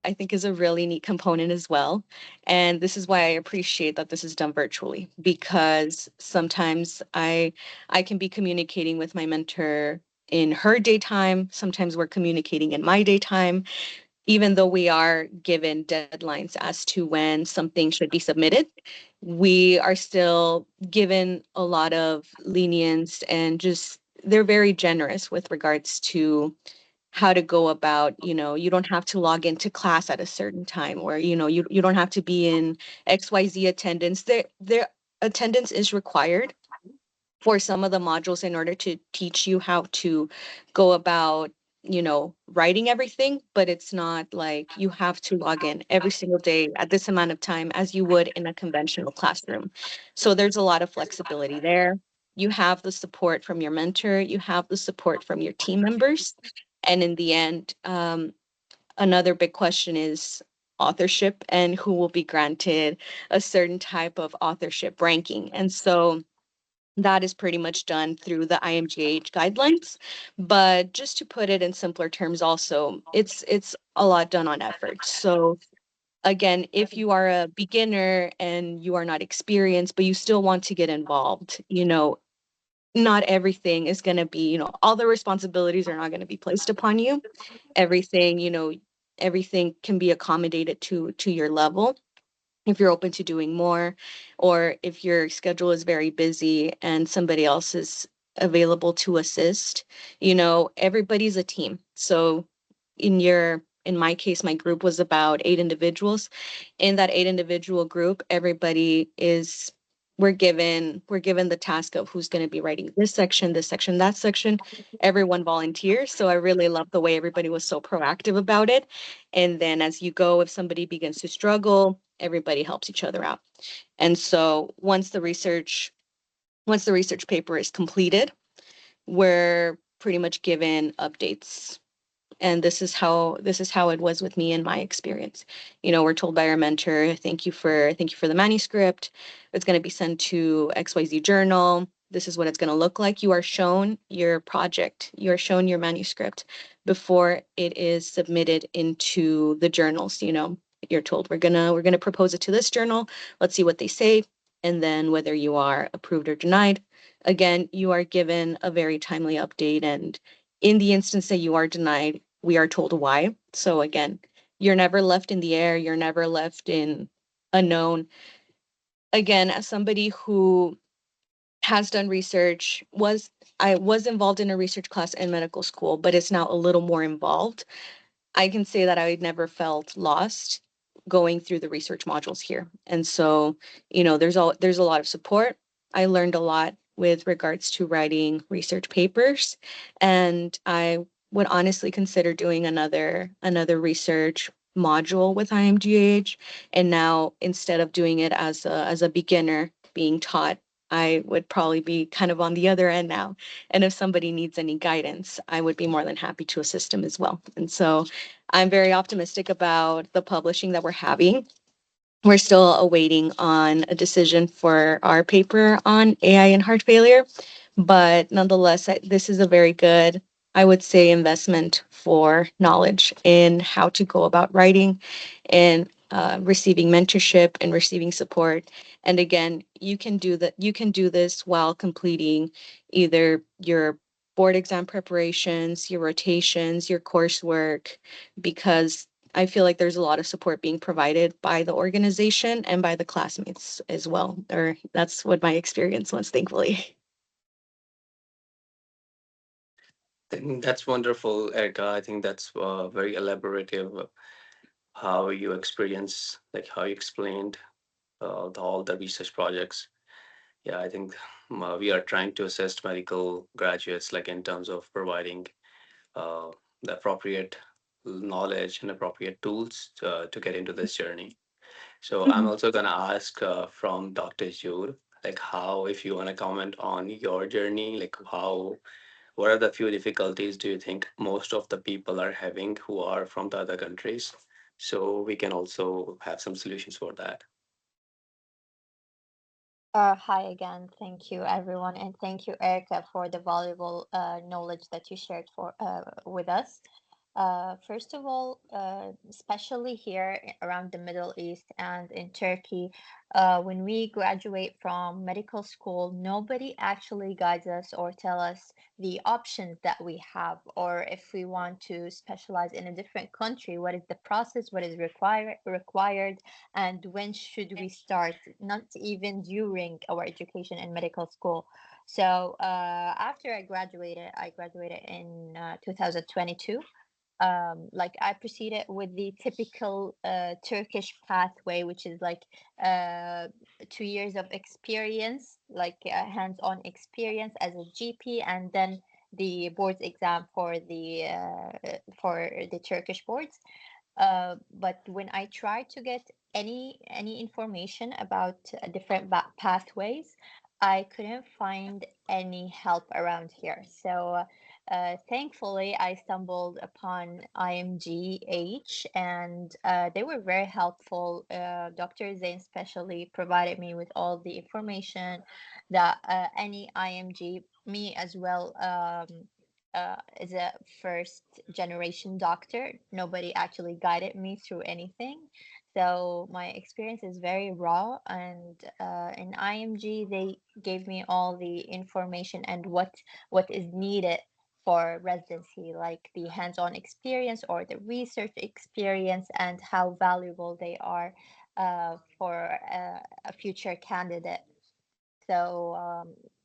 I think is a really neat component as well. And this is why I appreciate that this is done virtually, because sometimes I can be communicating with my mentor in her daytime. Sometimes we're communicating in my daytime, even though we are given deadlines as to when something should be submitted. We are still given a lot of lenience, and just they're very generous with regards to how to go about, you don't have to log into class at a certain time, or you don't have to be in XYZ attendance. Their attendance is required for some of the modules in order to teach you how to go about, writing everything, but it's not like you have to log in every single day at this amount of time as you would in a conventional classroom. So there's a lot of flexibility there. You have the support from your mentor, you have the support from your team members. And in the end, another big question is authorship and who will be granted a certain type of authorship ranking. And so that is pretty much done through the IMGH guidelines. But just to put it in simpler terms, also, it's a lot done on effort. So again, if you are a beginner and you are not experienced, but you still want to get involved, not everything is going to be, all the responsibilities are not going to be placed upon you. Everything, everything can be accommodated to your level if you're open to doing more, or if your schedule is very busy and somebody else is available to assist. Everybody's a team. So in my case, my group was about 8 individuals. In that 8 individual group, everybody is we're given the task of who's going to be writing this section, that section. Everyone volunteers. So I really love the way everybody was so proactive about it. And then as you go, if somebody begins to struggle, everybody helps each other out. And so once the research paper is completed, we're pretty much given updates. And this is how it was with me in my experience. We're told by our mentor, thank you for the manuscript. It's going to be sent to XYZ journal. This is what it's going to look like. You are shown your project. You are shown your manuscript before it is submitted into the journals. You're told we're gonna propose it to this journal. Let's see what they say, and then whether you are approved or denied. Again, you are given a very timely update, and in the instance that you are denied, we are told why. So again, you're never left in the air, you're never left in unknown. Again, as somebody who has done research, I was involved in a research class in medical school, but it's now a little more involved. I can say that I never felt lost going through the research modules here. And so, there's a lot of support. I learned a lot with regards to writing research papers, and I would honestly consider doing another research module with IMGH. And now, instead of doing it as a beginner being taught, I would probably be kind of on the other end now. And if somebody needs any guidance, I would be more than happy to assist them as well. And so I'm very optimistic about the publishing that we're having. We're still awaiting on a decision for our paper on AI and heart failure, but nonetheless, this is a very good, I would say, investment for knowledge in how to go about writing and receiving mentorship and receiving support. And again, you can do that. You can do this while completing either your board exam preparations, your rotations, your coursework, because I feel like there's a lot of support being provided by the organization and by the classmates as well. Or that's what my experience was, thankfully. That's wonderful, Erica. I think that's very elaborative how you experience, like how you explained all the research projects. Yeah, I think we are trying to assist medical graduates, like in terms of providing uh, the appropriate knowledge and appropriate tools to get into this journey. So I'm Mhm. also gonna ask from Dr. Jude, like how, if you want to comment on your journey, like how, what are the few difficulties do you think most of the people are having who are from the other countries? So we can also have some solutions for that. Hi again. Thank you, everyone, and thank you, Erica, for the valuable knowledge that you shared for with us. First of all, especially here around the Middle East and in Turkey, when we graduate from medical school, nobody actually guides us or tell us the options that we have, or if we want to specialize in a different country, what is the process, what is required, and when should we start, not even during our education in medical school. So after I graduated in 2022. Like I proceeded with the typical Turkish pathway, which is like uh, 2 years of experience, like hands-on experience as a GP, and then the boards exam for the Turkish boards. But when I try to get any information about different pathways, I couldn't find any help around here. So thankfully, I stumbled upon IMGH, and they were very helpful. Dr. Zain especially provided me with all the information that any IMG, me as well. As a first generation doctor, nobody actually guided me through anything. So my experience is very raw, and in IMG, they gave me all the information and what is needed for residency, like the hands-on experience or the research experience, and how valuable they are for a future candidate. So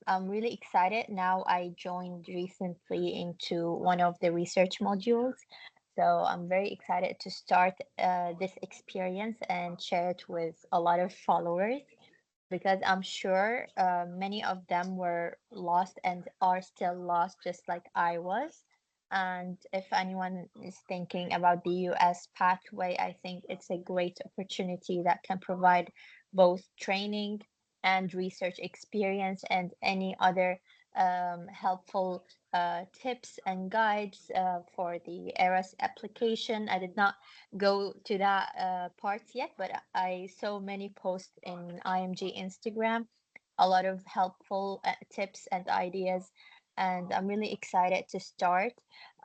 I'm really excited. Now I joined recently into one of the research modules. So I'm very excited to start this experience and share it with a lot of followers, because I'm sure many of them were lost and are still lost, just like I was. And if anyone is thinking about the US pathway, I think it's a great opportunity that can provide both training and research experience and any other helpful tips and guides for the ERAS application. I did not go to that part yet, but I saw many posts in IMG Instagram, a lot of helpful tips and ideas, and I'm really excited to start.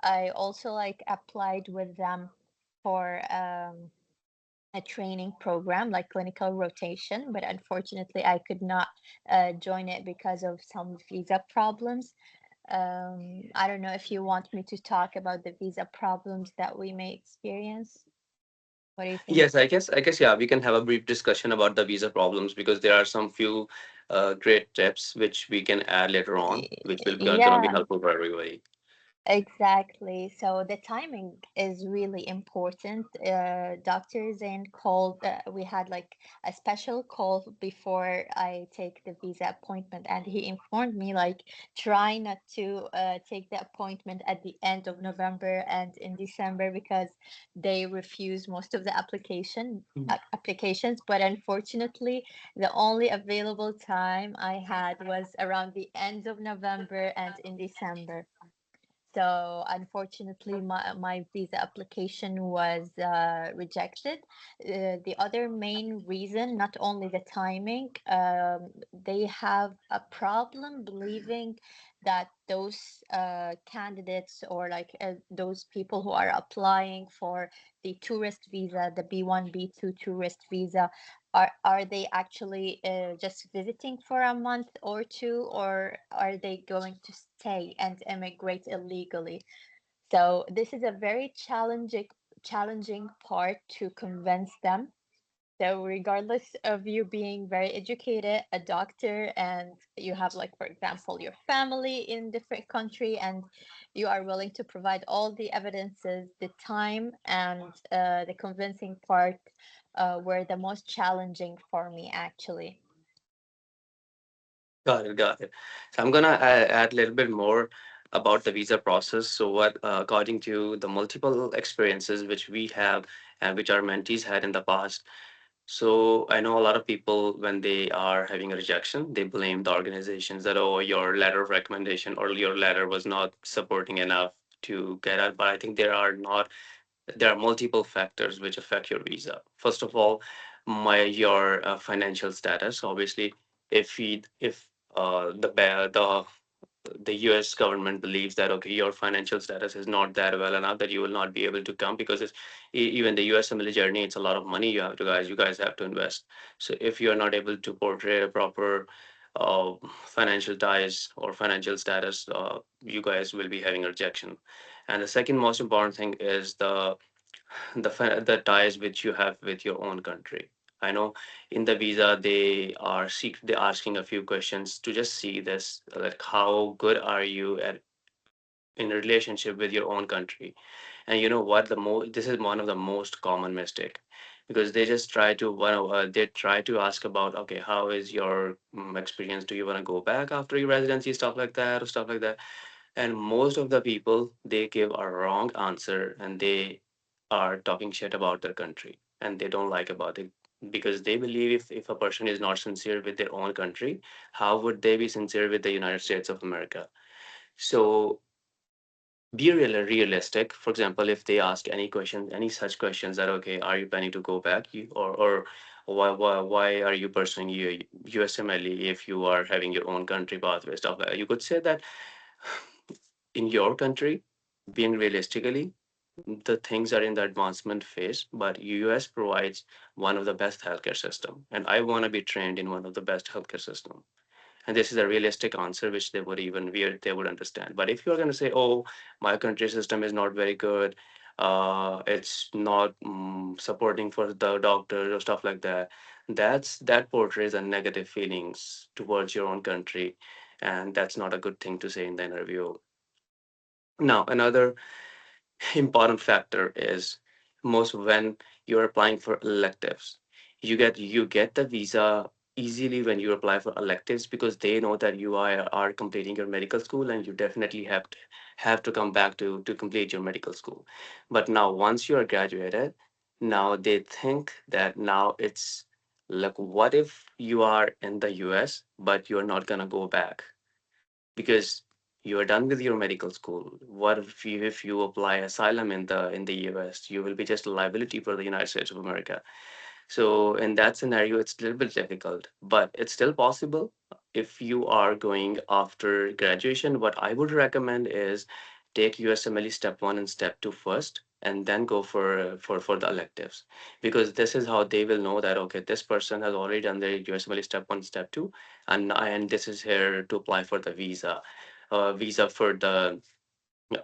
I also like applied with them for a training program like clinical rotation, but unfortunately I could not join it because of some visa problems. I don't know if you want me to talk about the visa problems that we may experience. What do you think? Yes, I guess yeah, we can have a brief discussion about the visa problems because there are some few great tips which we can add later on, which will gonna be Yeah, helpful for everybody. exactly. So the timing is really important. Doctors and called, we had like a special call before I take the visa appointment, and he informed me like try not to take the appointment at the end of November and in December, because they refuse most of the applications. But unfortunately, the only available time I had was around the end of November and in December. So unfortunately, my visa application was rejected. The other main reason, not only the timing, they have a problem believing that those candidates, or like those people who are applying for the tourist visa, the B1, B2 tourist visa, are they actually just visiting for a month or two, or are they going to stay and immigrate illegally? So this is a very challenging part to convince them. So regardless of you being very educated, a doctor, and you have like, for example, your family in different country, and you are willing to provide all the evidences, the time and the convincing part were the most challenging for me actually. Got it, got it. So I'm gonna add a little bit more about the visa process. So what, according to the multiple experiences which we have and which our mentees had in the past. So I know a lot of people when they are having a rejection, they blame the organizations that, oh, your letter of recommendation or your letter was not supporting enough to get out. But I think there are multiple factors which affect your visa. First of all, your financial status. Obviously, if the the US government believes that, okay, your financial status is not that well enough that you will not be able to come, because even the USMLE journey, it's a lot of money you guys have to invest. So if you are not able to portray a proper uh, financial ties or financial status, you guys will be having a rejection. And the second most important thing is the ties which you have with your own country. I know in the visa they're asking a few questions to just see this, like how good are you at in a relationship with your own country. And you know what, this is one of the most common mistake, because they just try to they try to ask about, okay, how is your experience, do you want to go back after your residency, stuff like that, or stuff like that. And most of the people, they give a wrong answer, and they are talking shit about their country, and they don't like about it, because they believe if a person is not sincere with their own country, how would they be sincere with the United States of America? So be realistic. For example, if they ask any question, any such questions that, okay, are you planning to go back, or why are you pursuing USMLE if you are having your own country pathway, stuff like that, you could say that in your country, being realistically, the things are in the advancement phase, but US provides one of the best healthcare system, and I want to be trained in one of the best healthcare system. And this is a realistic answer which they would understand. But if you're going to say, oh, my country system is not very good, it's not supporting for the doctors or stuff like that, that portrays a negative feelings towards your own country, and that's not a good thing to say in the interview. Now, another important factor is, most when you're applying for electives, you get the visa easily when you apply for electives, because they know that you are completing your medical school, and you definitely have to come back to complete your medical school. But now once you are graduated, now they think that now it's like, what if you are in the US but you're not gonna go back because you are done with your medical school? What if you apply asylum in the US? You will be just a liability for the United States of America. So in that scenario, it's a little bit difficult, but it's still possible. If you are going after graduation, what I would recommend is take USMLE step one and step two first, and then go for the electives, because this is how they will know that, okay, this person has already done their USMLE step one, step two, and this is here to apply for the visa for the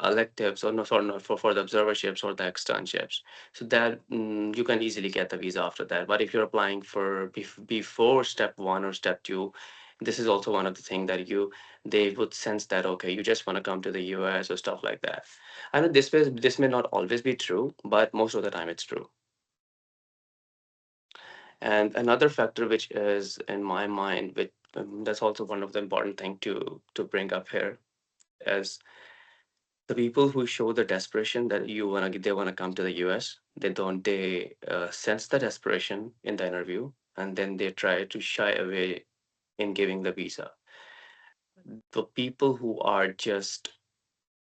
electives, or no, sorry, not for the observerships or the externships. So that you can easily get the visa after that. But if you're applying for before step one or step two, this is also one of the things that they would sense that, okay, you just want to come to the US or stuff like that. I know this may not always be true, but most of the time it's true. And another factor which is in my mind, which that's also one of the important thing to bring up here, is the people who show the desperation that they want to come to the US. They sense the desperation in the interview, and then they try to shy away in giving the visa. The people who are just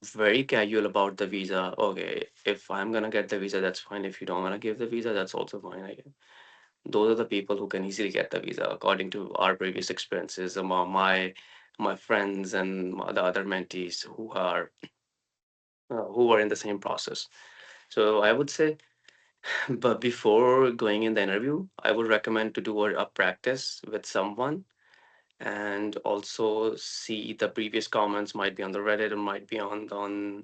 very casual about the visa, okay, if I'm gonna get the visa, that's fine. If you don't want to give the visa, that's also fine. Those are the people who can easily get the visa, according to our previous experiences among my friends and the other mentees who are in the same process. So I would say, but before going in the interview, I would recommend to do a practice with someone, and also see the previous comments, might be on the Reddit or might be on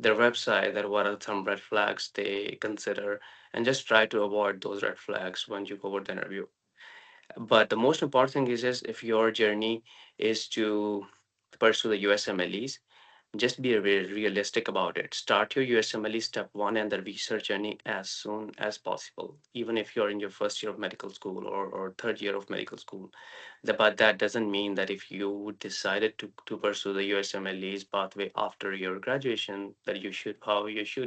their website, that what are some red flags they consider, and just try to avoid those red flags when you go for the interview. But the most important thing is just, if your journey is to pursue the USMLEs, just be realistic about it. Start your USMLE step one and the research journey as soon as possible, even if you're in your first year of medical school, or third year of medical school. But that doesn't mean that if you decided to pursue the USMLE's pathway after your graduation, that you should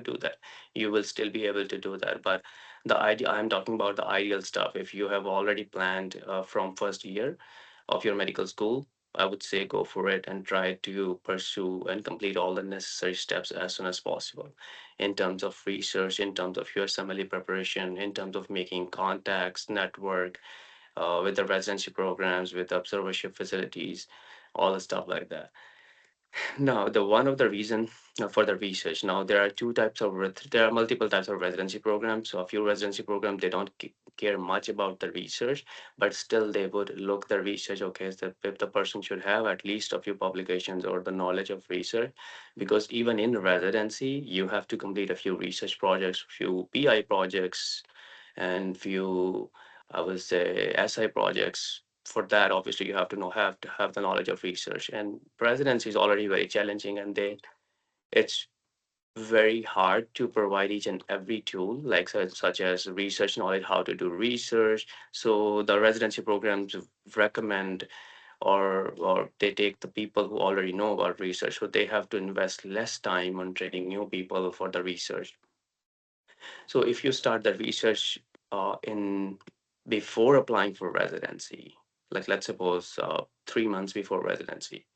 do that. You will still be able to do that. But I'm talking about the ideal stuff. If you have already planned from first year of your medical school, I would say go for it and try to pursue and complete all the necessary steps as soon as possible, in terms of research, in terms of your USMLE preparation, in terms of making contacts, network with the residency programs, with the observership facilities, all the stuff like that. Now, the one of the reason for the research. Now, there are there are multiple types of residency programs. So, a few residency programs they don't care much about the research, but still they would look the research. Okay, so if the person should have at least a few publications or the knowledge of research, because even in residency, you have to complete a few research projects, few PI projects, and few, I would say, SI projects. For that, obviously, you have to have the knowledge of research. And presidency is already very challenging, and it's very hard to provide each and every tool, like such as research knowledge, how to do research. So the residency programs recommend or they take the people who already know about research, so they have to invest less time on training new people for the research. So if you start the research in before applying for residency, like let's suppose 3 months before residency,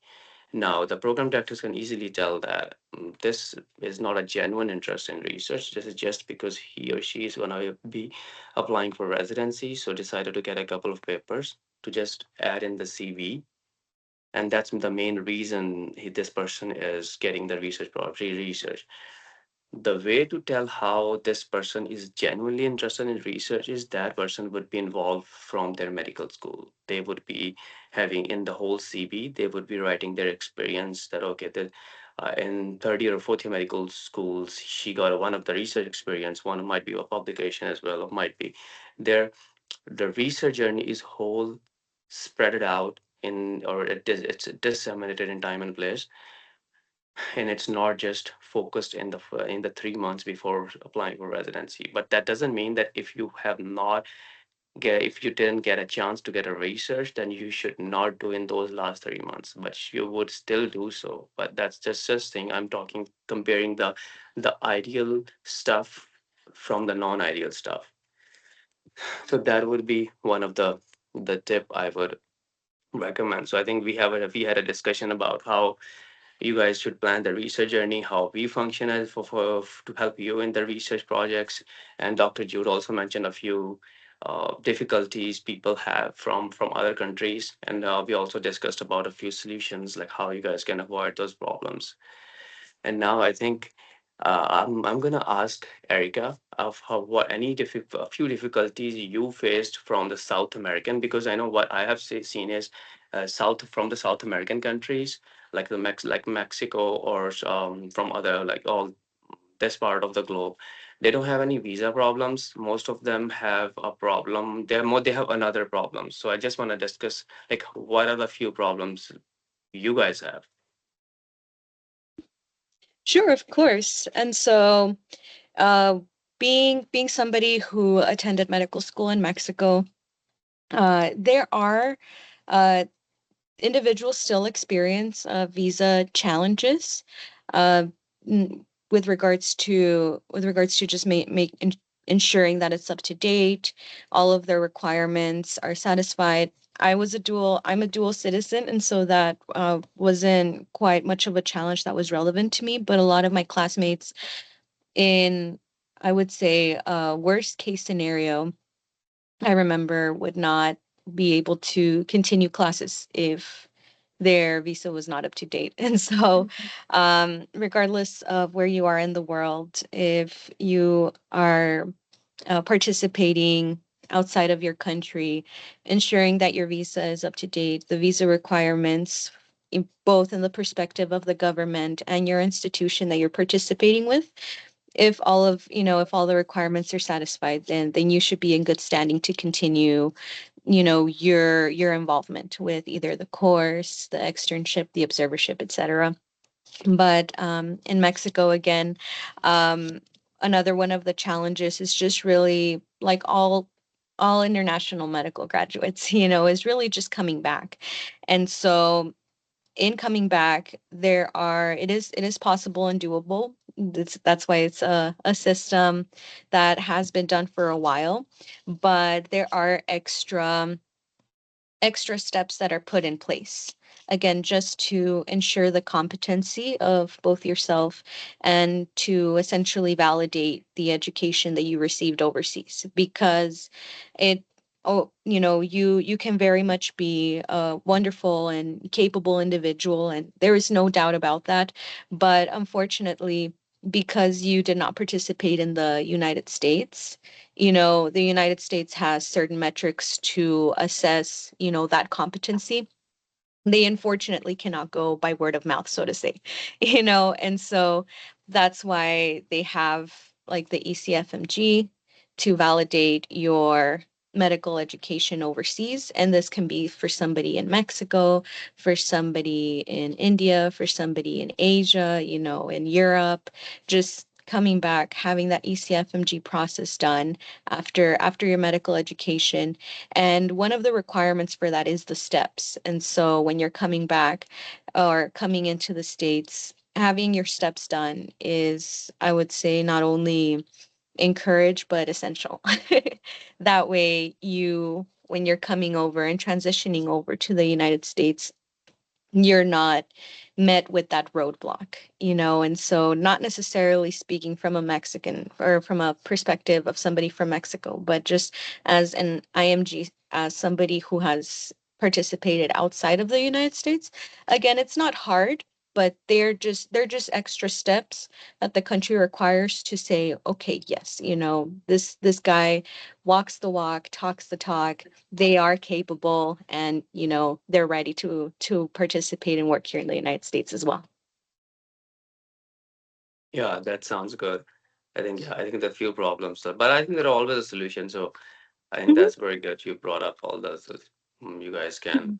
now the program directors can easily tell that this is not a genuine interest in research. This is just because he or she is going to be applying for residency, so decided to get a couple of papers to just add in the CV. And that's the main reason this person is getting the free research. The way to tell how this person is genuinely interested in research is that person would be involved from their medical school. They would be having in the whole CV, they would be writing their experience that, okay, in third year or fourth year medical schools, she got one of the research experience, one might be a publication as well, or might be their, the research journey is whole spread it out in, or it's disseminated in time and place, and it's not just focused in in the 3 months before applying for residency. But that doesn't mean that if you have not if you didn't get a chance to get a research, then you should not do in those last 3 months, but you would still do so. But that's just thing I'm talking, comparing the ideal stuff from the non-ideal stuff. So that would be one of the tip I would recommend. So I think we had a discussion about how you guys should plan the research journey, how we function as to help you in the research projects. And Dr. Jude also mentioned a few difficulties people have from other countries, and we also discussed about a few solutions, like how you guys can avoid those problems. And now I think I'm gonna ask Erica of how, what any a few difficulties you faced from the South American, because I know what I have seen is the South American countries, like like Mexico, or from other, like all this part of the globe, they don't have any visa problems. Most of them have a problem. They have another problem. So I just want to discuss, like, what are the few problems you guys have? Sure, of course. And so, uh, being somebody who attended medical school in Mexico, there are uh, individuals still experience visa challenges uh, with regards to just ensuring that it's up to date, all of their requirements are satisfied. I'm a dual citizen, and so that wasn't quite much of a challenge that was relevant to me. But a lot of my classmates, in, I would say, worst case scenario, I remember, would not be able to continue classes if their visa was not up to date. And so, Mhm. regardless of where you are in the world, if you are participating outside of your country, ensuring that your visa is up to date, the visa requirements, both in the perspective of the government and your institution that you're participating with, if all of, if all the requirements are satisfied, then you should be in good standing to continue, your involvement with either the course, the externship, the observership, etc. But in Mexico, again, um, another one of the challenges is just really, like all international medical graduates, is really just coming back. And so, in coming back, it is possible and doable. That's why it's a system that has been done for a while, but there are extra steps that are put in place. Again, just to ensure the competency of both yourself and to essentially validate the education that you received overseas, because it oh, you can very much be a wonderful and capable individual, and there is no doubt about that. But unfortunately, because you did not participate in the United States, the United States has certain metrics to assess, that competency. They unfortunately cannot go by word of mouth, so to say, and so that's why they have like the ECFMG to validate your medical education overseas. And this can be for somebody in Mexico, for somebody in India, for somebody in Asia, in Europe, just coming back, having that ECFMG process done after your medical education. And one of the requirements for that is the steps. And so when you're coming back or coming into the States, having your steps done is, I would say, not only encouraged, but essential. That way, when you're coming over and transitioning over to the United States, you're not met with that roadblock, and so not necessarily speaking from a Mexican or from a perspective of somebody from Mexico, but just as an IMG, as somebody who has participated outside of the United States. Again, it's not hard, but they're just extra steps that the country requires to say, okay, yes, this guy walks the walk, talks the talk, they are capable, and they're ready to participate and work here in the United States as well. Yeah, that sounds good. I think there are few problems, but I think there are always a solution. So I think Mhm, that's very good. You brought up all those. You guys can mhm,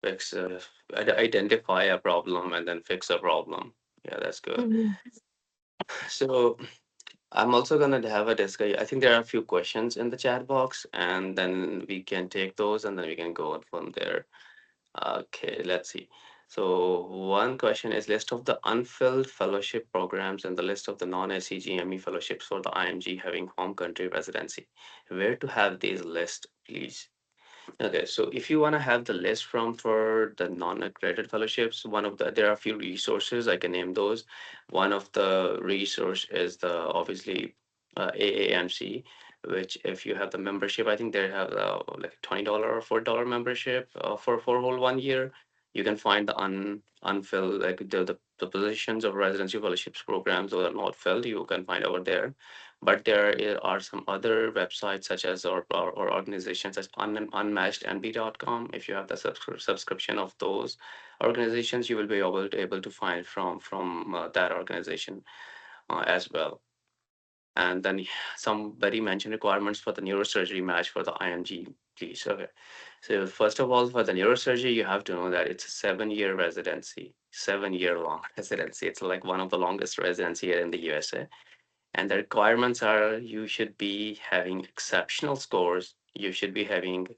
fix, identify a problem and then fix a problem. Yeah, that's good. mhm, So I'm also gonna have a discussion. I think there are a few questions in the chat box, and then we can take those, and then we can go on from there. Okay, let's see. So one question is list of the unfilled fellowship programs and the list of the non-SCGME fellowships for the IMG having home country residency. Where to have these lists, please? Okay, so if you want to have the list from for the non-accredited fellowships, there are a few resources I can name those. One of the resource is the obviously AAMC, which if you have the membership, I think they have like $20 or $4 membership for whole 1 year. You can find the unfilled like the positions of residency fellowships programs that are not filled. You can find over there, but are some other websites such as or organizations as unmatchednb.com. If you have the subscription of those organizations, you will be able to find from that organization as well. And then somebody mentioned requirements for the neurosurgery match for the IMG, please. Okay. So first of all, for the neurosurgery, you have to know that it's a 7 year residency, 7 year long residency. It's like one of the longest residency here in the USA, and the requirements are you should be having exceptional scores, you should be having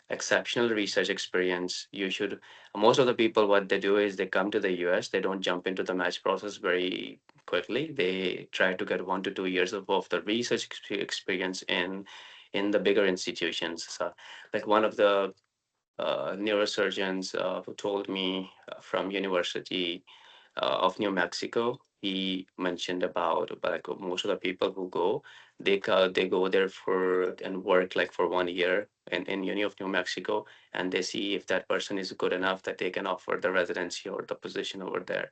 exceptional research experience. You should, most of the people, what they do is they come to the US, they don't jump into the match process very quickly. They try to get 1 to 2 years of the research experience in the bigger institutions. So, like one of the neurosurgeons who told me from University of New Mexico. He mentioned about like most of the people who go, they go there for and work like for 1 year in Uni of New Mexico, and they see if that person is good enough that they can offer the residency or the position over there.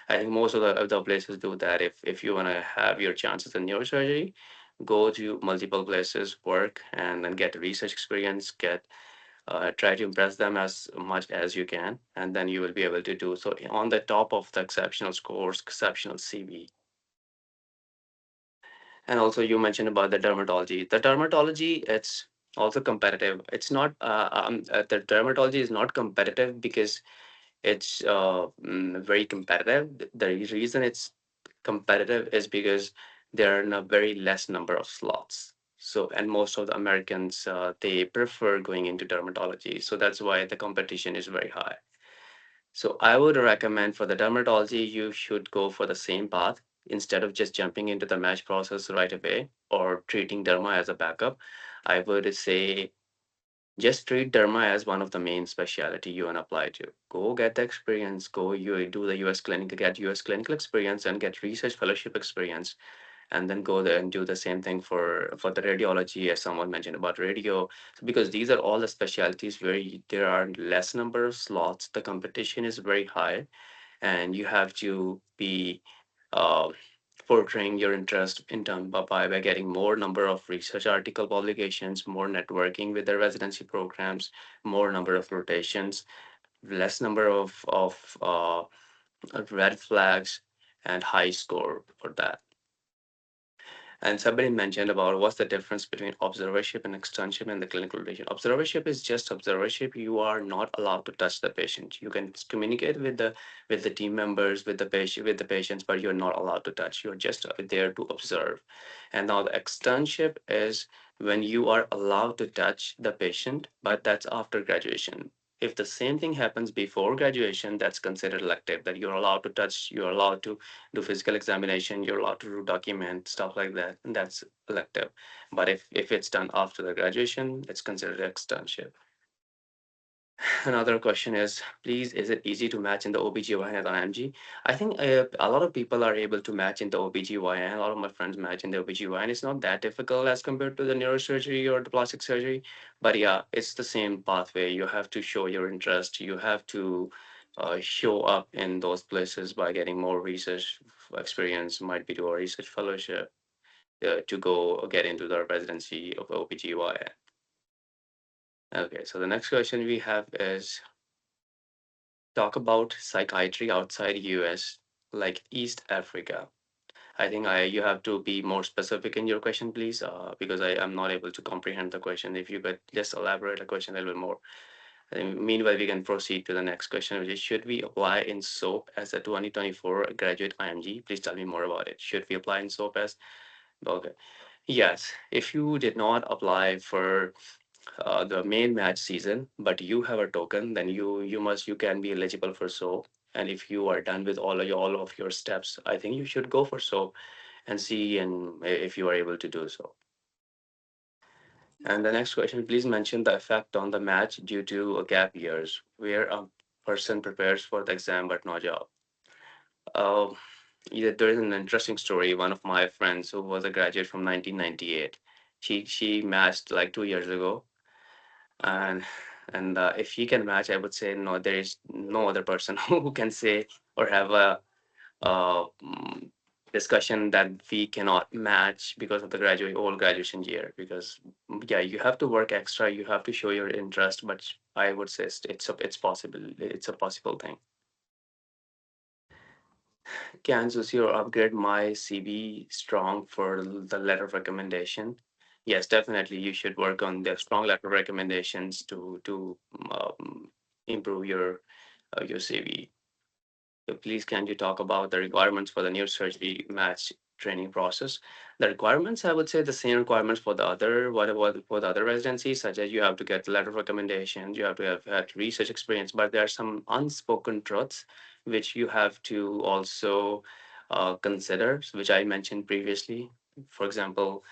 I think most of the places do that. If you want to have your chances in neurosurgery, go to multiple places, work, and then get research experience, get try to impress them as much as you can, and then you will be able to do so on the top of the exceptional scores, exceptional CV. And also, you mentioned about the dermatology. The dermatology, it's also competitive. It's not, the dermatology is not competitive because it's very competitive. The reason it's competitive is because there are a very less number of slots. So, and most of the Americans, they prefer going into dermatology. So that's why the competition is very high. So I would recommend for the dermatology, you should go for the same path instead of just jumping into the match process right away or treating derma as a backup. I would say just treat derma as one of the main specialty you want to apply to. Go get the experience, go you do the US clinical, get US clinical experience and get research fellowship experience, and then go there and do the same thing for the radiology, as someone mentioned about radio. So because these are all the specialties where there are less number of slots, the competition is very high, and you have to be uh, portraying your interest in term by getting more number of research article publications, more networking with the residency programs, more number of rotations, less number of red flags, and high score for that. And somebody mentioned about what's the difference between observership and externship and the clinical rotation. Observership is just observership. You are not allowed to touch the patient. You can communicate with the team members, with the patients, but you're not allowed to touch. You're just there to observe. And now the externship is when you are allowed to touch the patient, but that's after graduation. If the same thing happens before graduation, that's considered elective, that you're allowed to touch, you're allowed to do physical examination, you're allowed to do document stuff like that, and that's elective. But if it's done after the graduation, it's considered externship. Another question is, please, is it easy to match in the OBGYN and IMG? I think a lot of people are able to match in the OBGYN. A lot of my friends match in the OBGYN. It's not that difficult as compared to the neurosurgery or the plastic surgery. But yeah, it's the same pathway. You have to show your interest. You have to show up in those places by getting more research experience, might be to a research fellowship to go get into the residency of OBGYN. Okay, so the next question we have is, talk about psychiatry outside US, like East Africa. I think you have to be more specific in your question, please, because I am not able to comprehend the question. If you could just elaborate the question a little bit more. And meanwhile, we can proceed to the next question, which is, should we apply in SOAP as a 2024 graduate IMG? Please tell me more about it. Should we apply in SOAP as? Okay. Yes. If you did not apply for the main match season, but you have a token, then you can be eligible for SO. And if you are done with all of your steps, I think you should go for SO and see and if you are able to do so. And the next question, please mention the effect on the match due to gap years, where a person prepares for the exam but no job. Uh, yeah, there is an interesting story. One of my friends who was a graduate from 1998, she matched like 2 years ago, and if he can match, I would say no, there is no other person who can say or have a uh, mm, discussion that we cannot match because of the graduation year. Because yeah, you have to work extra, you have to show your interest, but I would say it's possible, it's a possible thing. Can Susi or upgrade my CV strong for the letter of recommendation? Yes, definitely. You should work on the strong letter of recommendations to improve your CV. So please, can you talk about the requirements for the neurosurgery match training process? The requirements, I would say, the same requirements for the other whatever for the other residencies, such as you have to get letter of recommendation, you have to have had research experience, but there are some unspoken truths which you have to also consider, which I mentioned previously. For example,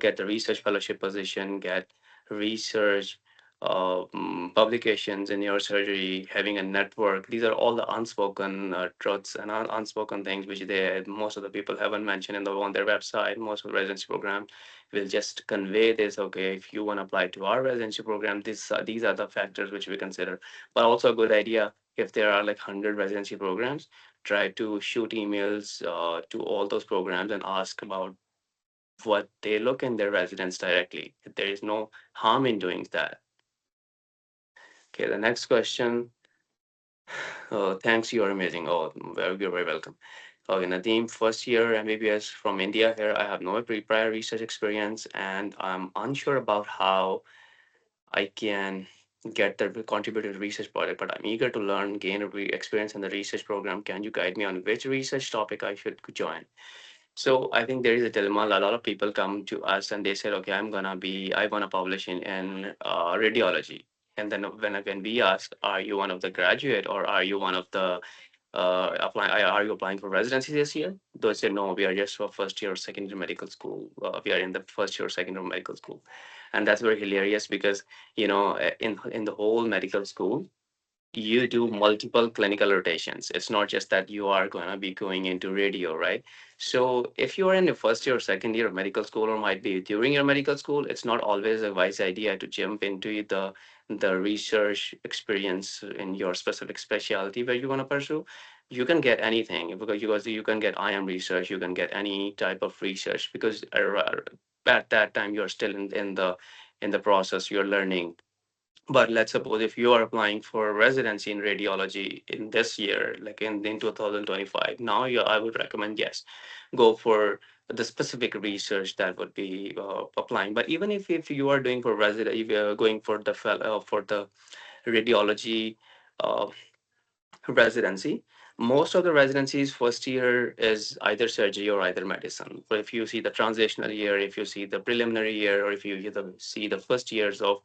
get the research fellowship position, get research publications in your surgery, having a network. These are all the unspoken truths and unspoken things which most of the people haven't mentioned on their website. Most of the residency program will just convey this. Okay, if you want to apply to our residency program, these are the factors which we consider. But also a good idea, if there are like 100 residency programs, try to shoot emails to all those programs and ask about what they look in their residents directly. There is no harm in doing that. Okay, the next question. Oh, thanks, you're amazing. Oh, you're very welcome. Okay, Nadeem, first year MBBS from India here. I have no prior research experience and I'm unsure about how I can get the contributed research project, but I'm eager to learn, gain experience in the research program. Can you guide me on which research topic I should join? So I think there is a dilemma. A lot of people come to us and they said, okay, I want to publish in radiology. And then when we ask, are you one of the graduate or are you one of the are you applying for residency this year? They say, no, we are just for first year or second year medical school. We are in the first year or second year medical school. And that's very hilarious because, in the whole medical school, you do multiple clinical rotations. It's not just that you are going to be going into radio, right? So if you are in the first year or second year of medical school, or might be during your medical school, it's not always a wise idea to jump into the research experience in your specific specialty where you want to pursue. You can get anything because you can get IM research, you can get any type of research because at that time you're still in the process, you're learning. But let's suppose if you are applying for residency in radiology in this year, like in 2025, now I would recommend, yes, go for the specific research that would be applying. But even if you are doing for resident, if you're going for for the radiology uh, residency, most of the residencies first year is either surgery or either medicine. But if you see the transitional year, if you see the preliminary year, or if you see the first years of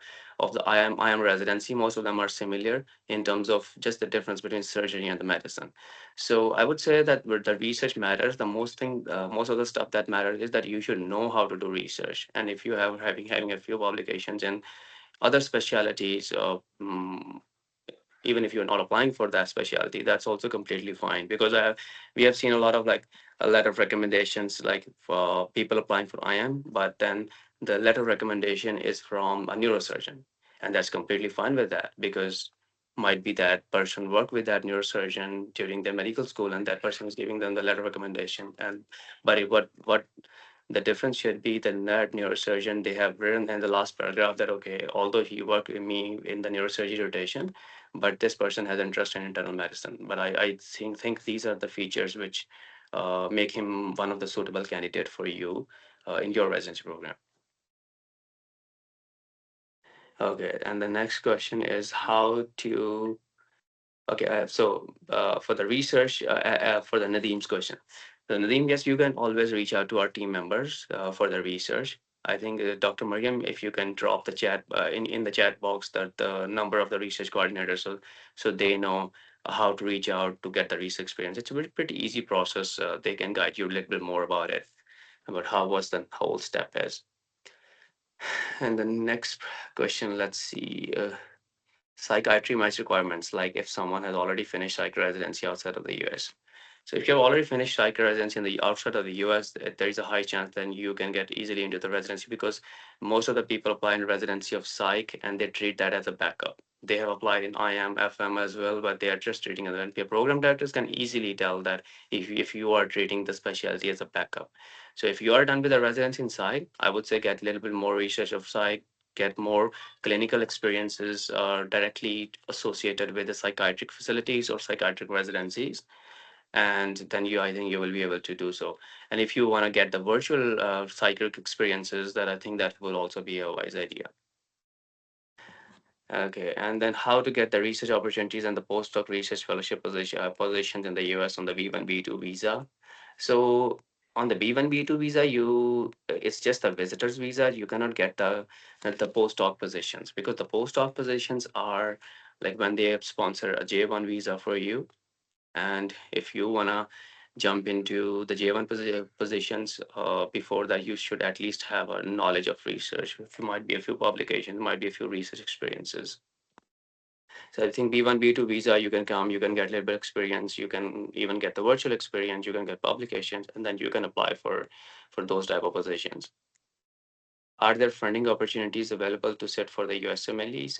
the IM residency, most of them are similar in terms of just the difference between surgery and the medicine. So I would say that where the research matters, the most of the stuff that matters is that you should know how to do research. And if you have having a few publications in other specialties, even if you're not applying for that specialty, that's also completely fine, because we have seen a lot of like a letter of recommendations like for people applying for IM, but then the letter of recommendation is from a neurosurgeon, and that's completely fine with that, because might be that person worked with that neurosurgeon during their medical school and that person is giving them the letter of recommendation. And but what the difference should be the that neurosurgeon, they have written in the last paragraph that, okay, although he worked with me in the neurosurgery rotation, but this person has interest in internal medicine. But I think these are the features which make him one of the suitable candidate for you in your residency program. Okay, and the next question is how to. Okay, for the research, for the Nadim's question, so Nadeem, yes, you can always reach out to our team members for the research. I think Dr. Mariam, if you can drop the chat in the chat box that the number of the research coordinators, so they know how to reach out to get the research experience. It's a pretty easy process. They can guide you a little bit more about it, about how was the whole step is. And the next question, let's see. Psychiatry match requirements, like if someone has already finished psych residency outside of the US. So if you have already finished psych residency in the outside of the US, there is a high chance then you can get easily into the residency, because most of the people apply in residency of psych and they treat that as a backup. They have applied in IM, FM as well, but they are just treating it. And program directors can easily tell that if you are treating the specialty as a backup. So if you are done with the residency in psych, I would say get a little bit more research of psych, get more clinical experiences directly associated with the psychiatric facilities or psychiatric residencies, and then I think you will be able to do so. And if you want to get the virtual psychiatric experiences, that I think that will also be a wise idea. Okay, and then how to get the research opportunities and the postdoc research fellowship positions in the US on the B1 B2 visa. So on the B1 B2 visa, it's just a visitor's visa. You cannot get the postdoc positions, because the postdoc positions are like when they sponsor a J1 visa for you. And if you wanna jump into the J1 positions, before that, you should at least have a knowledge of research. It might be a few publications, might be a few research experiences. So I think B1, B2 visa, you can come, you can get a little bit experience, you can even get the virtual experience, you can get publications, and then you can apply for those type of positions. Are there funding opportunities available to sit for the USMLEs?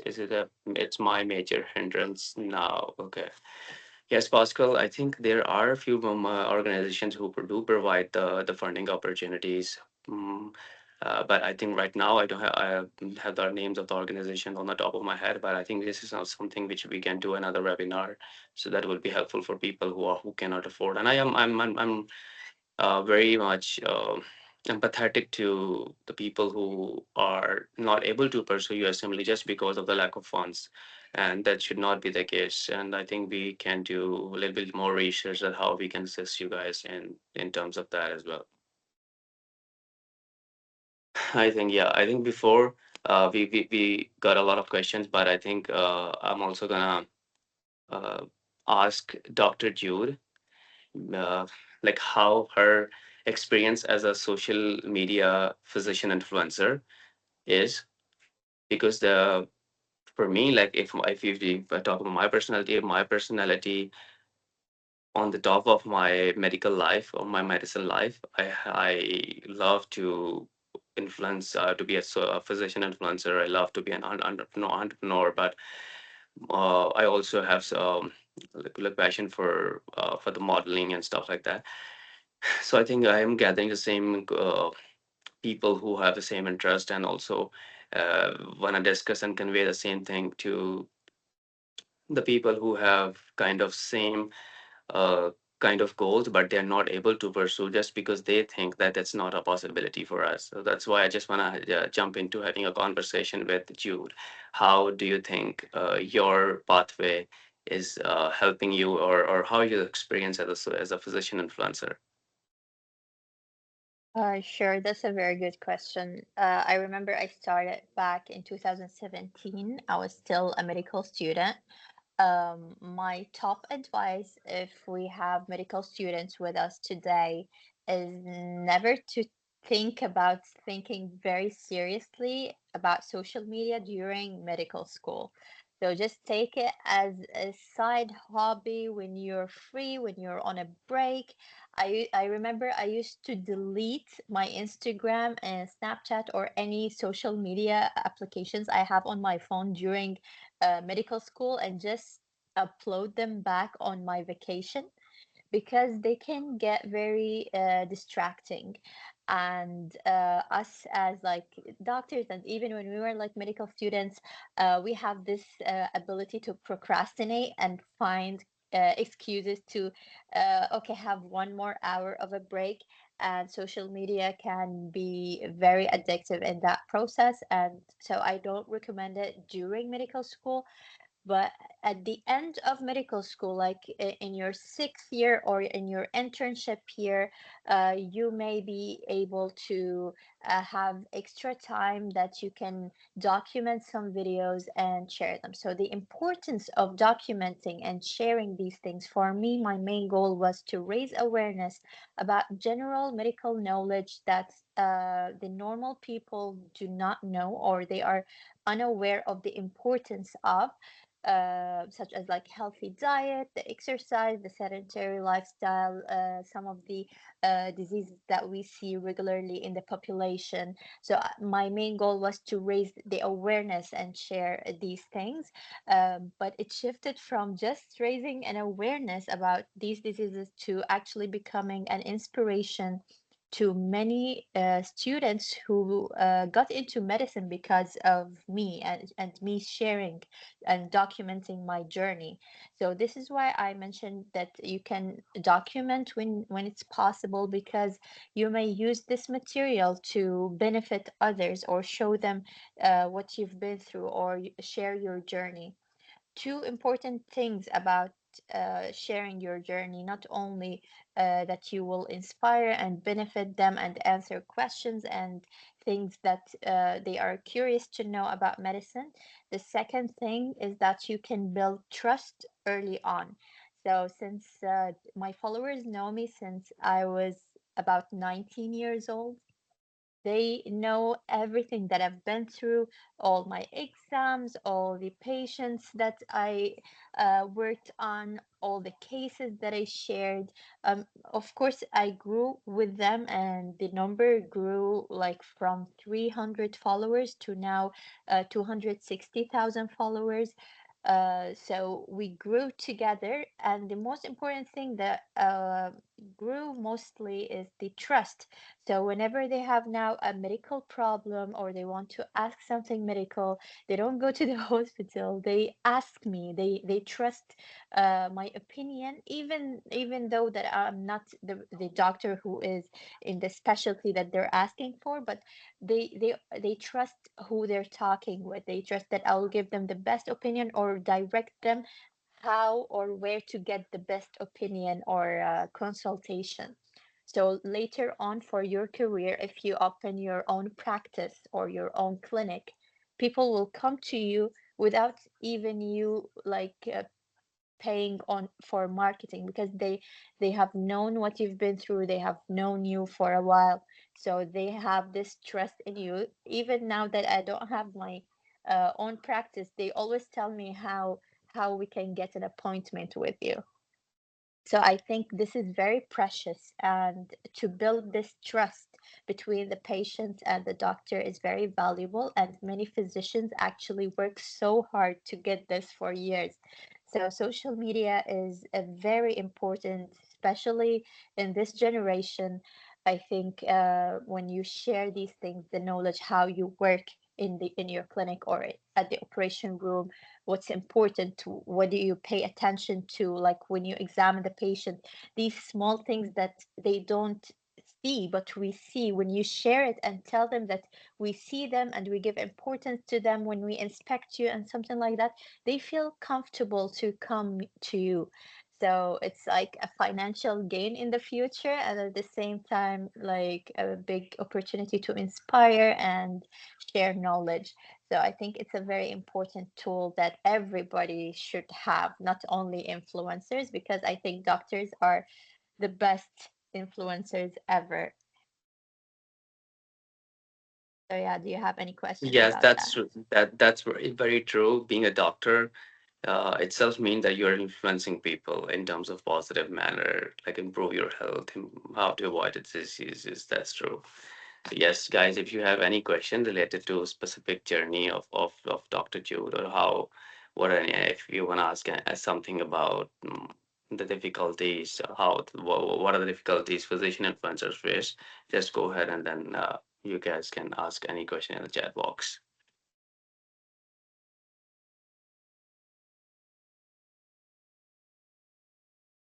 It's my major hindrance now. Okay. Yes, Pascal, I think there are a few organizations who do provide the funding opportunities. Mm, but I think right now I have the names of the organization on the top of my head. But I think this is not something which we can do another webinar, so that will be helpful for people who cannot afford. And I'm very much empathetic to the people who are not able to pursue USMLE just because of the lack of funds. And that should not be the case. And I think we can do a little bit more research on how we can assist you guys in terms of that as well. I think, yeah, I think before we got a lot of questions, but I think I'm also gonna uh, ask Dr. Jude uh, like how her experience as a social media physician influencer is, because the for me, like if I talk about my personality on the top of my medical life or my medicine life, I love to influence, to be a physician influencer. I love to be an entrepreneur, but I also have some like passion for the modeling and stuff like that. So I think I am gathering the same people who have the same interest, and also want to discuss and convey the same thing to the people who have kind of same uh, kind of goals, but they're not able to pursue just because they think that it's not a possibility for us. So that's why I just want to jump into having a conversation with Jude. How do you think your pathway is helping you, or how your experience as a physician influencer? Sure, that's a very good question. I remember I started back in 2017. I was still a medical student. My top advice, if we have medical students with us today, is never to think about thinking very seriously about social media during medical school. So just take it as a side hobby when you're free, when you're on a break. I remember I used to delete my Instagram and Snapchat or any social media applications I have on my phone during medical school and just upload them back on my vacation because they can get very distracting. And us as like doctors, and even when we were like medical students, we have this ability to procrastinate and find excuses to okay, have 1 more hour of a break. And social media can be very addictive in that process, and so I don't recommend it during medical school. But at the end of medical school, like in your 6th year or in your internship year, you may be able to have extra time that you can document some videos and share them. So the importance of documenting and sharing these things, for me, my main goal was to raise awareness about general medical knowledge that the normal people do not know, or they are unaware of the importance of, such as like healthy diet, the exercise, the sedentary lifestyle, some of the diseases that we see regularly in the population. So my main goal was to raise the awareness and share these things. But it shifted from just raising an awareness about these diseases to actually becoming an inspiration to many students who got into medicine because of me, and me sharing and documenting my journey. So this is why I mentioned that you can document when it's possible, because you may use this material to benefit others or show them what you've been through, or share your journey. Two important things about sharing your journey: not only that you will inspire and benefit them and answer questions and things that they are curious to know about medicine. The second thing is that you can build trust early on. So since my followers know me since I was about 19 years old, they know everything that I've been through, all my exams, all the patients that I worked on, all the cases that I shared. Of course, I grew with them, and the number grew like from 300 followers to now 260,000 followers. So we grew together, and the most important thing that grew mostly is the trust. So whenever they have now a medical problem or they want to ask something medical, they don't go to the hospital. They ask me. They trust my opinion, even though that I'm not the doctor who is in the specialty that they're asking for, but they trust who they're talking with. They trust that I'll give them the best opinion or direct them how or where to get the best opinion or consultation. So later on for your career, if you open your own practice or your own clinic, people will come to you without even you like paying on for marketing, because they have known what you've been through. They have known you for a while, so they have this trust in you. Even now that I don't have my own practice, they always tell me how we can get an appointment with you. So I think this is very precious, and to build this trust between the patient and the doctor is very valuable. And many physicians actually work so hard to get this for years. So social media is a very important, especially in this generation. I think when you share these things, the knowledge how you work in your clinic or at the operation room, what's important to, what do you pay attention to, like when you examine the patient, these small things that they don't see but we see. When you share it and tell them that we see them and we give importance to them when we inspect you and something like that, they feel comfortable to come to you. So it's like a financial gain in the future, and at the same time like a big opportunity to inspire and share knowledge. So I think it's a very important tool that everybody should have, not only influencers, because I think doctors are the best influencers ever. So yeah, do you have any questions Yes, about that's that? true. That's very true. Being a doctor itself means that you're influencing people in terms of positive manner, like improve your health, how to avoid diseases. That's true. So yes, guys, if you have any question related to specific journey of Dr. Jude, or how, what any, if you want to ask something about the difficulties, what are the difficulties physician influencers face, just go ahead and then you guys can ask any question in the chat box.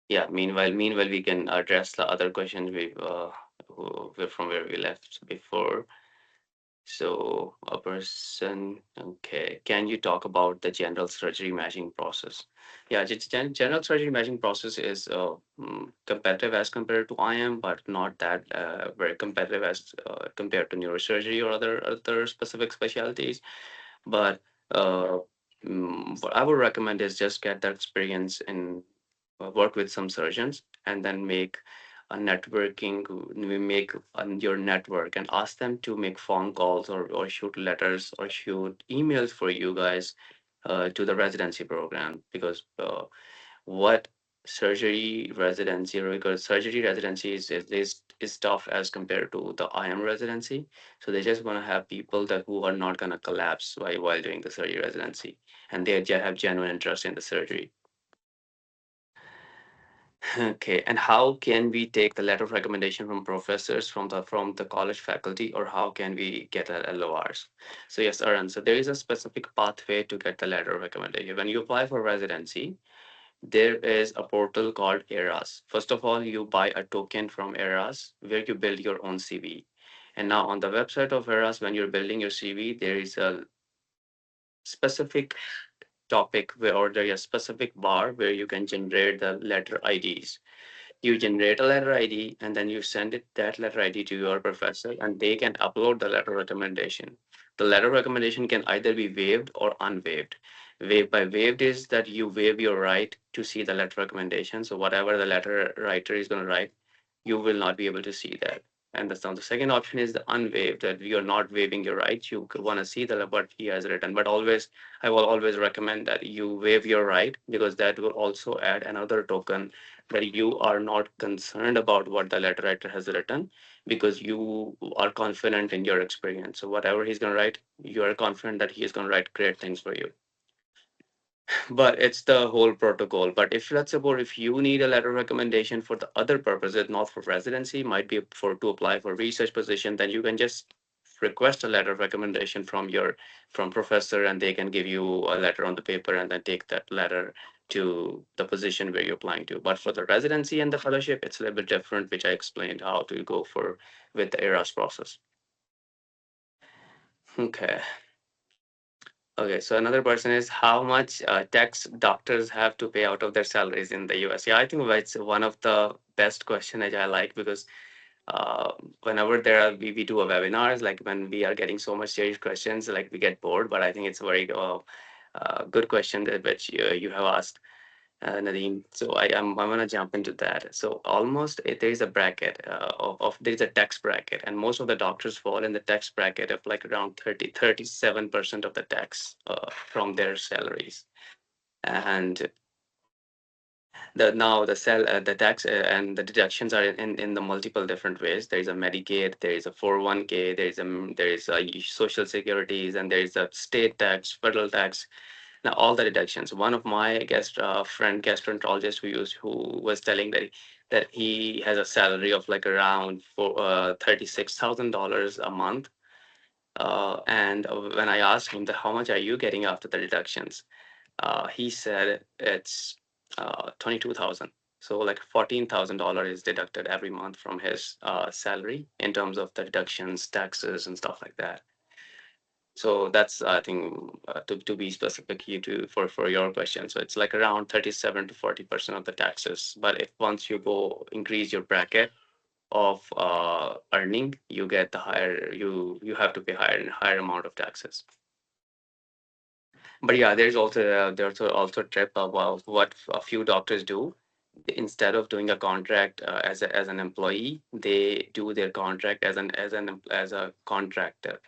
Yeah, meanwhile, we can address the other questions from where we left before. So a person, okay, can you talk about the general surgery matching process? Yeah, general surgery matching process is competitive as compared to IM, but not that very competitive as compared to neurosurgery or other specific specialties. But uh, what I would recommend is just get that experience and work with some surgeons, and then make a networking, we make on your network and ask them to make phone calls, or shoot letters or shoot emails for you guys to the residency program. Because what surgery residency, because surgery residency is tough as compared to the IM residency. So they just want to have people that who are not going to collapse while doing the surgery residency, and they have genuine interest in the surgery. Okay, and how can we take the letter of recommendation from professors, from the college faculty, or how can we get LORs? So yes, Arun. So there is a specific pathway to get the letter of recommendation. When you apply for residency, there is a portal called ERAS. First of all, you buy a token from ERAS where you build your own CV. And now on the website of ERAS, when you're building your CV, there is a specific topic where, or there is a specific bar where you can generate the letter IDs. You generate a letter ID, and then you send that letter ID to your professor, and they can upload the letter recommendation. The letter recommendation can either be waived or unwaived. Waived is that you waive your right to see the letter recommendation. So whatever the letter writer is going to write, you will not be able to see that. And the second option is the unwaived, that you're not waiving your right. You want to see the what he has written, but always, I will always recommend that you waive your right, because that will also add another token that you are not concerned about what the letter writer has written, because you are confident in your experience. So whatever he's going to write, you are confident that he is going to write great things for you. But it's the whole protocol. But if let's suppose if you need a letter of recommendation for the other purposes, not for residency, might be for to apply for research position, then you can just request a letter of recommendation from professor, and they can give you a letter on the paper, and then take that letter to the position where you're applying to. But for the residency and the fellowship, it's a little bit different, which I explained how to go for with the ERAS process. Okay. Okay, so another person is how much tax doctors have to pay out of their salaries in the US? Yeah, I think it's one of the best question that I like, because uh, whenever we do a webinars, like when we are getting so much serious questions, like we get bored. But I think it's a very good question that which you have asked. Nadeem. So I'm gonna jump into that. So almost there is a bracket of there is a tax bracket, and most of the doctors fall in the tax bracket of like around 37% of the tax from their salaries. And the tax and the deductions are in the multiple different ways. There is a Medicaid, there is a 401k, there is a social securities, and there is a state tax, federal tax. Now all the deductions. One of my friend gastroenterologist who was telling that he has a salary of like around for $36,000 a month. And when I asked him that how much are you getting after the deductions, he said it's 22,000. So like $14,000 is deducted every month from his salary in terms of the deductions, taxes, and stuff like that. So that's I think to be specific you to for your question. So it's like around 37 to 40% of the taxes. But if once you go increase your bracket of earning, you get the higher you have to pay higher amount of taxes. But yeah, there's also a trip about what a few doctors do. Instead of doing a contract as an employee, they do their contract as a contractor,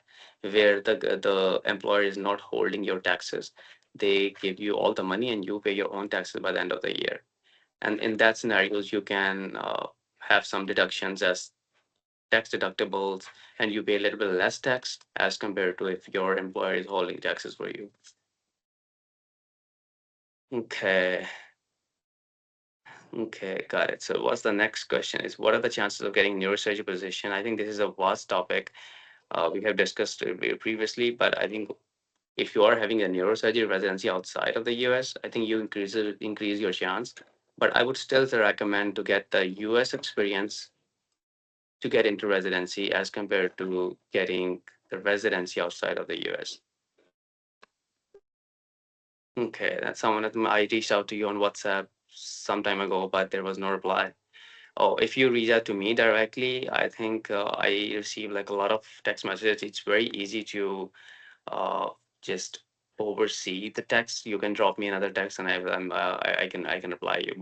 where the employer is not holding your taxes. They give you all the money and you pay your own taxes by the end of the year. And in that scenarios, you can have some deductions as tax deductibles, and you pay a little bit less tax as compared to if your employer is holding taxes for you. Okay. Okay, got it. So what's the next question is what are the chances of getting neurosurgery position? I think this is a vast topic. We have discussed it previously, but I think if you are having a neurosurgery residency outside of the US, I think you increase your chance. But I would still recommend to get the US experience to get into residency as compared to getting the residency outside of the US. Okay, that's someone that I reached out to you on WhatsApp some time ago, but there was no reply. Oh, if you reach out to me directly, I think I receive like a lot of text messages. It's very easy to just oversee the text. You can drop me another text, and I can reply you.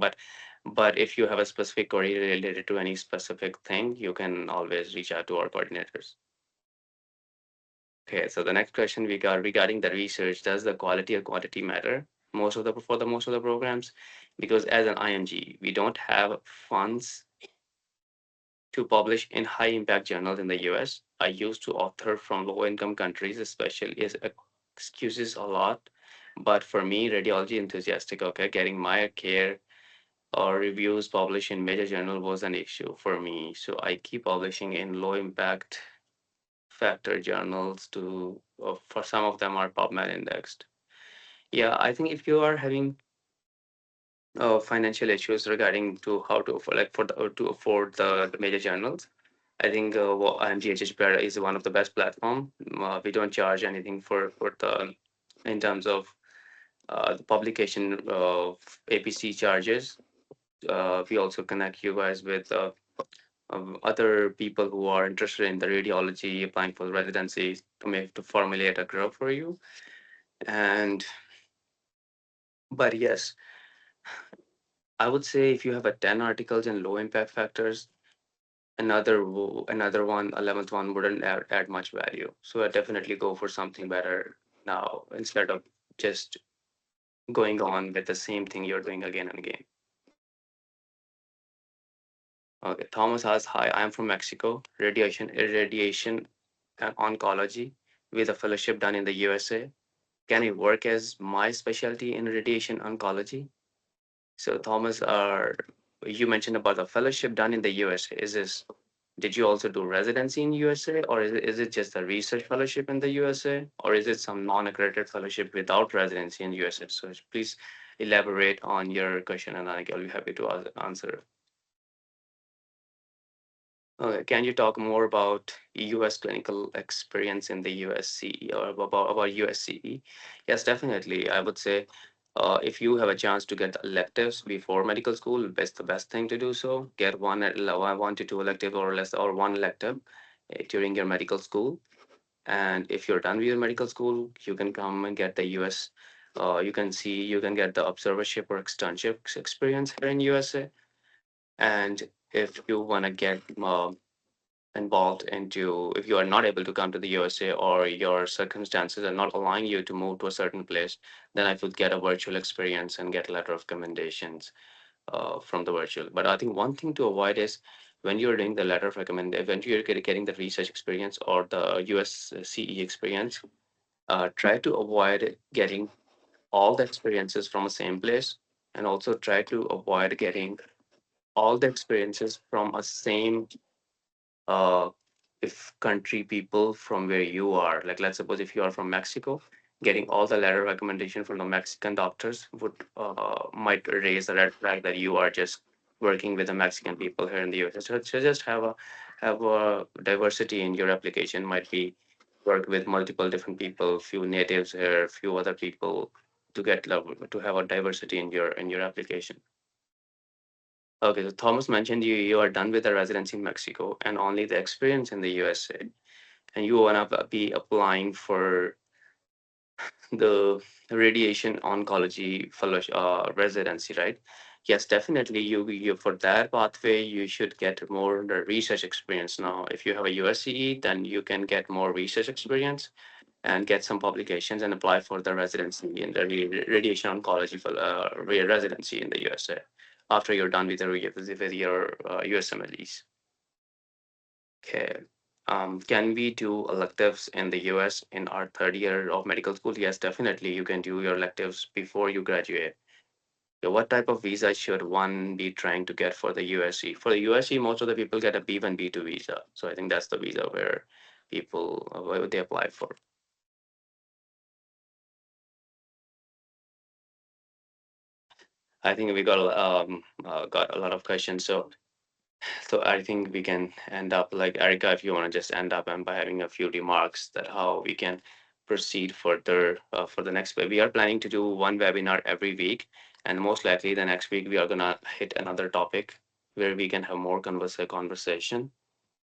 But if you have a specific query related to any specific thing, you can always reach out to our coordinators. Okay, so the next question we got regarding the research: does the quality or quantity matter? Most of the programs, because as an IMG, we don't have funds to publish in high impact journals in the US. I used to author from low income countries, especially is excuses a lot. But for me, radiology enthusiastic, okay, getting my care or reviews published in major journal was an issue for me. So I keep publishing in low impact factor journals to for some of them are PubMed indexed. Yeah, I think if you are having financial issues regarding to how to afford, like to afford the major journals, I think IMGHH Better is one of the best platform. We don't charge anything for the in terms of the publication of APC charges. We also connect you guys with other people who are interested in the radiology, applying for residency to make to formulate a group for you. And but yes, I would say if you have a 10 articles in low impact factors, another one, 11th one wouldn't add much value. So I definitely go for something better now instead of just going on with the same thing you're doing again and again. Okay, Thomas asks, hi, I'm from Mexico, radiation and oncology with a fellowship done in the USA. Can I work as my specialty in radiation oncology? So Thomas, you mentioned about the fellowship done in the USA. Did you also do residency in USA, or is it just a research fellowship in the USA, or is it some non-accredited fellowship without residency in USA? So please elaborate on your question, and I'll be happy to answer. Can you talk more about US clinical experience in the USCE or about USCE? Yes, definitely. I would say if you have a chance to get electives before medical school, it's the best thing to do so. Get one to two elective or less or one elective during your medical school. And if you're done with your medical school, you can come and get the US You can see, you can get the observership or externship experience here in USA. And if you want to get involved into, if you are not able to come to the USA or your circumstances are not allowing you to move to a certain place, then I would get a virtual experience and get a letter of recommendations from the virtual. But I think one thing to avoid is when you're doing the letter of recommend, when you're getting the research experience or the USCE experience, try to avoid getting all the experiences from the same place, and also try to avoid getting all the experiences from a same uh, if country people from where you are. Like, let's suppose if you are from Mexico, getting all the letter recommendation from the Mexican doctors would might raise the red flag that you are just working with the Mexican people here in the US. So just have a diversity in your application. Might be work with multiple different people, few natives here, few other people, to get level to have a diversity in your application. Okay, so Thomas mentioned you are done with the residency in Mexico and only the experience in the USA, and you wanna be applying for the radiation oncology fellowship residency, right? Yes, definitely. You for that pathway, you should get more the research experience. Now, if you have a USCE, then you can get more research experience and get some publications and apply for the residency in the radiation oncology for residency in the USA after you're done with with your USMLEs. Okay. Can we do electives in the US in our third year of medical school? Yes, definitely. You can do your electives before you graduate. Yeah, what type of visa should one be trying to get for the USC? For the USC, most of the people get a B1, B2 visa. So I think that's the visa where people where they apply for. I think we got a lot of questions. So I think we can end up like Erica, if you want to just end up and by having a few remarks that how we can proceed further for the next. We are planning to do one webinar every week, and most likely the next week we are gonna hit another topic where we can have more conversation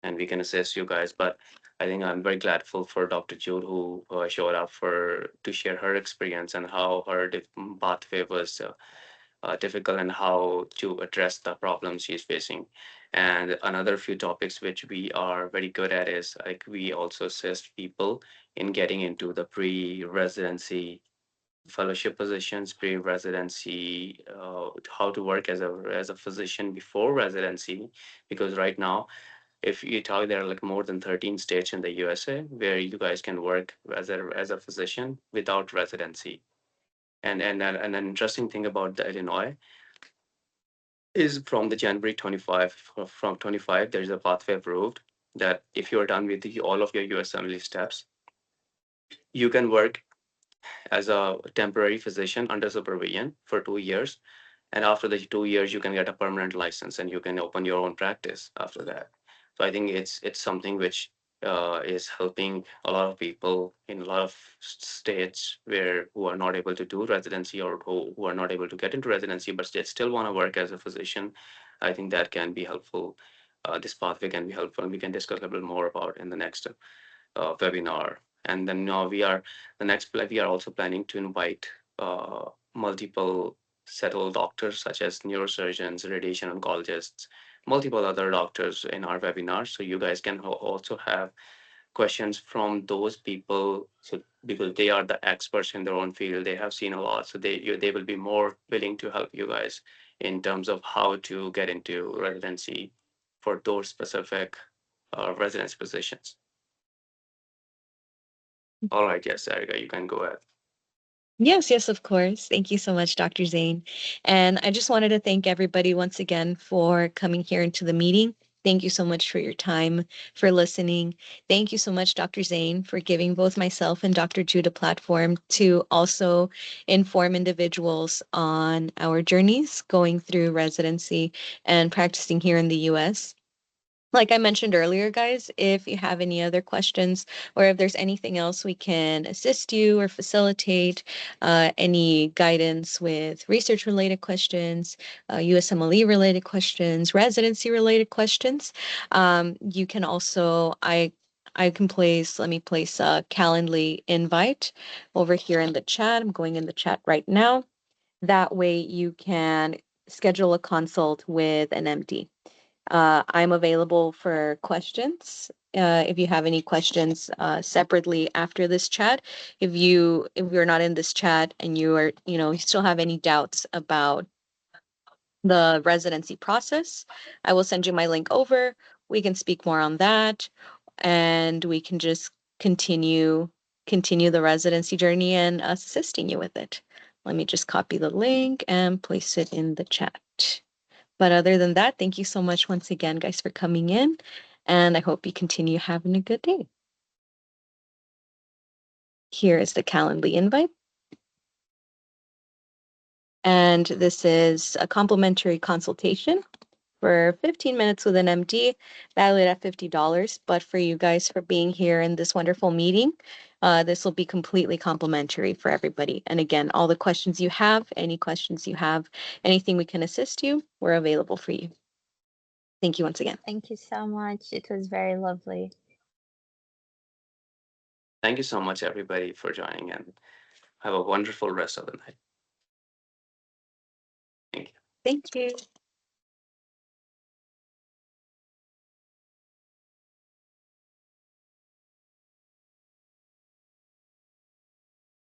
and we can assist you guys. But I think I'm very grateful for Dr. Jude who showed up for to share her experience and how her pathway was difficult and how to address the problems she's facing. And another few topics which we are very good at is like we also assist people in getting into the pre-residency fellowship positions, pre-residency, how to work as a physician before residency. Because right now, if you talk, there are like more than 13 states in the USA where you guys can work as a physician without residency. And an interesting thing about the Illinois is from the January 25, from 25, there is a pathway approved that if you're done with all of your USMLE steps, you can work as a temporary physician under supervision for 2 years. And after the 2 years, you can get a permanent license and you can open your own practice after that. So I think it's something which is helping a lot of people in a lot of states where who are not able to do residency or who are not able to get into residency, but they still want to work as a physician. I think that can be helpful. This pathway can be helpful, and we can discuss a little more about in the next webinar. And then now we are also planning to invite multiple settled doctors such as neurosurgeons, radiation oncologists, multiple other doctors in our webinar. So you guys can also have questions from those people. So because they are the experts in their own field, they have seen a lot. So they will be more willing to help you guys in terms of how to get into residency for those specific residence positions. All right, yes, Erica, you can go ahead. Yes, yes, of course. Thank you so much, Dr. Zane. And I just wanted to thank everybody once again for coming here into the meeting. Thank you so much for your time, for listening. Thank you so much, Dr. Zane, for giving both myself and Dr. Jude a platform to also inform individuals on our journeys going through residency and practicing here in the US. Like I mentioned earlier, guys, if you have any other questions or if there's anything else we can assist you or facilitate, any guidance with research related questions, USMLE related questions, residency related questions, you can also, I can place, let me place a Calendly invite over here in the chat. I'm going in the chat right now. That way you can schedule a consult with an MD. I'm available for questions. If you have any questions separately after this chat, if you're not in this chat and you are, you still have any doubts about the residency process, I will send you my link over. We can speak more on that, and we can just continue the residency journey and assisting you with it. Let me just copy the link and place it in the chat. But other than that, thank you so much once again, guys, for coming in, and I hope you continue having a good day. Here is the Calendly invite. And this is a complimentary consultation for 15 minutes with an MD, valued at $50. But for you guys for being here in this wonderful meeting, this will be completely complimentary for everybody. And again, all the questions you have, any questions you have, anything we can assist you, we're available for you. Thank you once again. Thank you so much. It was very lovely. Thank you so much, everybody, for joining, and have a wonderful rest of the night. Thank you. Thank you.